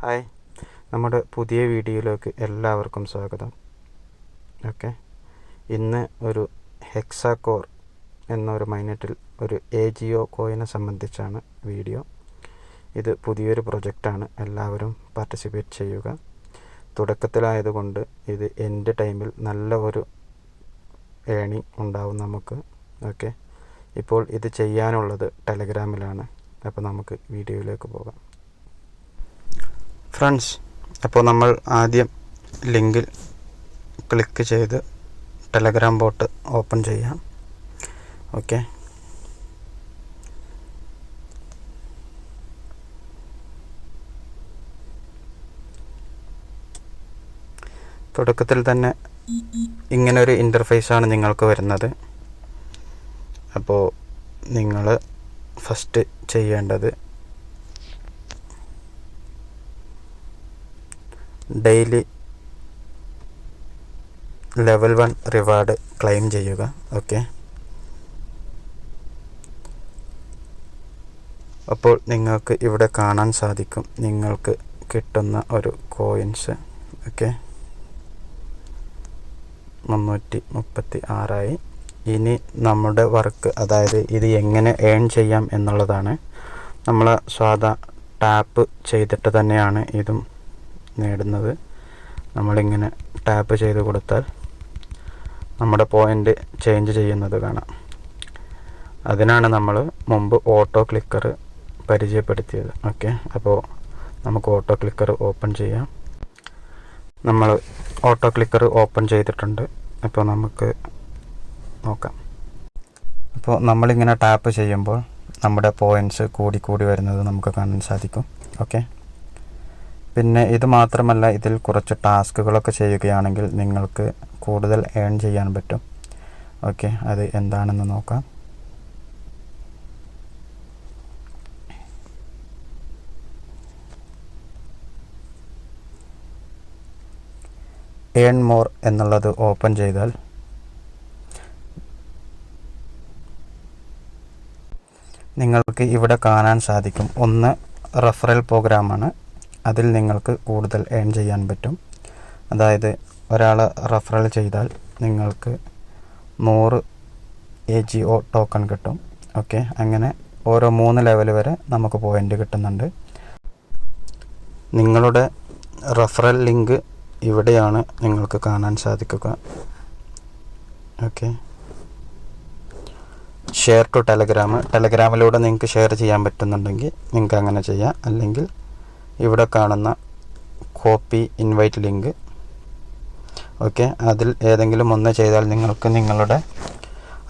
Hi, നമ്മുടെ പുതിയ വീഡിയോയിലേക്ക് എല്ലാവർക്കും സ്വാഗതം. ഓക്കെ, ഇന്ന് ഒരു ഹെക്സാകോർ എന്നൊരു മൈനറ്റിൽ ഒരു AGO കോയിനെ സംബന്ധിച്ചാണ് വീഡിയോ. ഇത് പുതിയൊരു പ്രൊജക്റ്റാണ്, എല്ലാവരും പാർട്ടിസിപ്പേറ്റ് ചെയ്യുക. തുടക്കത്തിലായതുകൊണ്ട് ഇത് എൻ്റെ ടൈമിൽ നല്ല ഒരു ഏണിംഗ് ഉണ്ടാവും നമുക്ക്. ഓക്കെ, ഇപ്പോൾ ഇത് ചെയ്യാനുള്ളത് ടെലഗ്രാമിലാണ്. അപ്പോൾ നമുക്ക് വീഡിയോയിലേക്ക് പോകാം. ഫ്രണ്ട്സ്, അപ്പോൾ നമ്മൾ ആദ്യം ലിങ്കിൽ ക്ലിക്ക് ചെയ്ത് ടെലഗ്രാം ബോട്ട് ഓപ്പൺ ചെയ്യാം. ഓക്കെ, തുടക്കത്തിൽ തന്നെ ഇങ്ങനൊരു ഇൻ്റർഫേസാണ് നിങ്ങൾക്ക് വരുന്നത്. അപ്പോൾ നിങ്ങൾ ഫസ്റ്റ് ചെയ്യേണ്ടത് ഡെയിലി ലെവൽ 1 റിവാർഡ് ക്ലെയിം ചെയ്യുക. ഓക്കെ, അപ്പോൾ നിങ്ങൾക്ക് ഇവിടെ കാണാൻ സാധിക്കും നിങ്ങൾക്ക് കിട്ടുന്ന ഒരു കോയിൻസ്. ഓക്കെ, 336 ഇനി നമ്മുടെ വർക്ക്, അതായത് ഇത് എങ്ങനെ ഏൺ ചെയ്യാം എന്നുള്ളതാണ്. നമ്മൾ സാധാ ടാപ്പ് ചെയ്തിട്ട് തന്നെയാണ് ഇതും നേടുന്നത്. നമ്മളിങ്ങനെ ടാപ്പ് ചെയ്ത് കൊടുത്താൽ നമ്മുടെ പോയിൻ്റ് ചേഞ്ച് ചെയ്യുന്നത് കാണാം. അതിനാണ് നമ്മൾ മുമ്പ് ഓട്ടോ ക്ലിക്കർ പരിചയപ്പെടുത്തിയത്. ഓക്കെ, അപ്പോൾ നമുക്ക് ഓട്ടോ ക്ലിക്കർ ഓപ്പൺ ചെയ്യാം. നമ്മൾ ഓട്ടോ ക്ലിക്കർ ഓപ്പൺ ചെയ്തിട്ടുണ്ട്. അപ്പോൾ നമുക്ക് നോക്കാം. അപ്പോൾ നമ്മളിങ്ങനെ ടാപ്പ് ചെയ്യുമ്പോൾ നമ്മുടെ പോയിൻറ്റ്സ് കൂടി വരുന്നത് നമുക്ക് കാണാൻ സാധിക്കും. ഓക്കെ, പിന്നെ ഇത് മാത്രമല്ല, ഇതിൽ കുറച്ച് ടാസ്കുകളൊക്കെ ചെയ്യുകയാണെങ്കിൽ നിങ്ങൾക്ക് കൂടുതൽ ഏൺ ചെയ്യാൻ പറ്റും. ഓക്കെ, അത് എന്താണെന്ന് നോക്കാം. ഏൺ മോർ എന്നുള്ളത് ഓപ്പൺ ചെയ്താൽ നിങ്ങൾക്ക് ഇവിടെ കാണാൻ സാധിക്കും. ഒന്ന് റഫറൽ പ്രോഗ്രാമാണ്. അതിൽ നിങ്ങൾക്ക് കൂടുതൽ ഏൺ ചെയ്യാൻ പറ്റും. അതായത് ഒരാൾ റഫറൽ ചെയ്താൽ നിങ്ങൾക്ക് 100 AGO ടോക്കൺ കിട്ടും. ഓക്കെ, അങ്ങനെ ഓരോ 3 ലെവൽ വരെ നമുക്ക് പോയിൻ്റ് കിട്ടുന്നുണ്ട്. നിങ്ങളുടെ റഫറൽ ലിങ്ക് ഇവിടെയാണ് നിങ്ങൾക്ക് കാണാൻ സാധിക്കുക. ഓക്കെ, ഷെയർ ടു ടെലഗ്രാമിലൂടെ നിങ്ങൾക്ക് ഷെയർ ചെയ്യാൻ പറ്റുന്നുണ്ടെങ്കിൽ നിങ്ങൾക്ക് അങ്ങനെ ചെയ്യാം. അല്ലെങ്കിൽ ഇവിടെ കാണുന്ന കോപ്പി ഇൻവൈറ്റ് ലിങ്ക്. ഓക്കെ, അതിൽ ഏതെങ്കിലും ഒന്ന് ചെയ്താൽ നിങ്ങൾക്ക് നിങ്ങളുടെ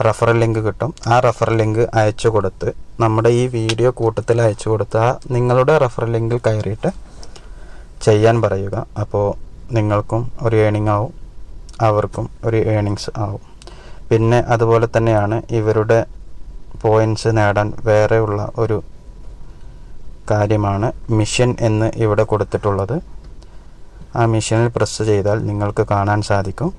റഫറൽ ലിങ്ക് കിട്ടും. ആ റഫറൽ ലിങ്ക് അയച്ചു കൊടുത്ത് നമ്മുടെ ഈ വീഡിയോ കൂട്ടത്തിൽ അയച്ചു കൊടുത്ത് നിങ്ങളുടെ റഫറൽ ലിങ്കിൽ കയറിയിട്ട് ചെയ്യാൻ പറയുക. അപ്പോൾ നിങ്ങൾക്കും ഒരു ഏണിംഗ് ആവും, അവർക്കും ഒരു ഏണിങ്സ് ആവും. പിന്നെ അതുപോലെ തന്നെയാണ് ഇവരുടെ പോയിൻറ്റ്സ് നേടാൻ വേറെ ഉള്ള ഒരു കാര്യമാണ് മിഷൻ എന്ന് ഇവിടെ കൊടുത്തിട്ടുള്ളത്. ആ മിഷനിൽ പ്രസ് ചെയ്താൽ നിങ്ങൾക്ക് കാണാൻ സാധിക്കും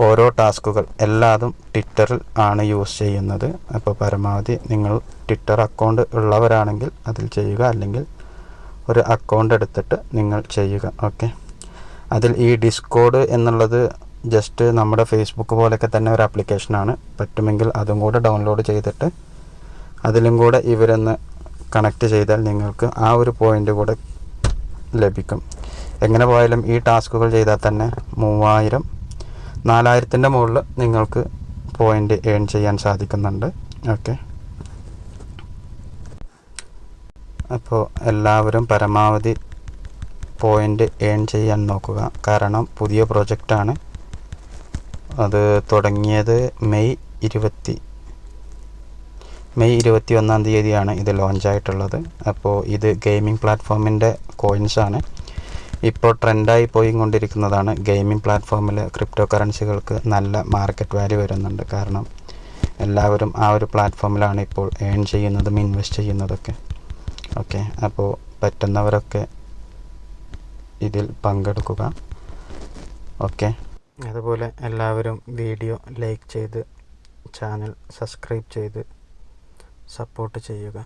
ഓരോ ടാസ്കുകൾ. എല്ലാതും ട്വിറ്ററിൽ ആണ് യൂസ് ചെയ്യുന്നത്. അപ്പോൾ പരമാവധി നിങ്ങൾ ട്വിറ്റർ അക്കൗണ്ട് ഉള്ളവരാണെങ്കിൽ അതിൽ ചെയ്യുക, അല്ലെങ്കിൽ ഒരു അക്കൗണ്ട് എടുത്തിട്ട് നിങ്ങൾ ചെയ്യുക. ഓക്കെ, അതിൽ ഈ ഡിസ്കോഡ് എന്നുള്ളത് ജസ്റ്റ് നമ്മുടെ ഫേസ്ബുക്ക് പോലെയൊക്കെ തന്നെ ഒരു ആപ്ലിക്കേഷനാണ്. പറ്റുമെങ്കിൽ അതും കൂടെ ഡൗൺലോഡ് ചെയ്തിട്ട് അതിലും കൂടെ ഇവരൊന്ന് കണക്റ്റ് ചെയ്താൽ നിങ്ങൾക്ക് ആ ഒരു പോയിൻ്റ് കൂടെ ലഭിക്കും. എങ്ങനെ പോയാലും ഈ ടാസ്കുകൾ ചെയ്താൽ തന്നെ 4000-4000ൻ്റെ മുകളിൽ നിങ്ങൾക്ക് പോയിൻ്റ് ഏൺ ചെയ്യാൻ സാധിക്കുന്നുണ്ട്. ഓക്കെ, അപ്പോൾ എല്ലാവരും പരമാവധി പോയിൻ്റ് ഏൺ ചെയ്യാൻ നോക്കുക. കാരണം പുതിയ പ്രൊജക്റ്റാണ്. അത് തുടങ്ങിയത് മെയ് 21-ാം തീയതിയാണ് ഇത് ലോഞ്ചായിട്ടുള്ളത്. അപ്പോൾ ഇത് ഗെയിമിംഗ് പ്ലാറ്റ്ഫോമിൻ്റെ കോയിൻസാണ്. ഇപ്പോൾ ട്രെൻഡായി പോയിക്കൊണ്ടിരിക്കുന്നതാണ്. ഗെയിമിംഗ് പ്ലാറ്റ്ഫോമിൽ ക്രിപ്റ്റോ കറൻസികൾക്ക് നല്ല മാർക്കറ്റ് വാല്യൂ വരുന്നുണ്ട്. കാരണം എല്ലാവരും ആ ഒരു പ്ലാറ്റ്ഫോമിലാണ് ഇപ്പോൾ ഏൺ ചെയ്യുന്നതും ഇൻവെസ്റ്റ് ചെയ്യുന്നതൊക്കെ. ഓക്കെ, അപ്പോൾ പറ്റുന്നവരൊക്കെ ഇതിൽ പങ്കെടുക്കുക. ഓക്കെ, അതുപോലെ എല്ലാവരും വീഡിയോ ലൈക്ക് ചെയ്ത് ചാനൽ സബ്സ്ക്രൈബ് ചെയ്ത് സപ്പോർട്ട് ചെയ്യുക.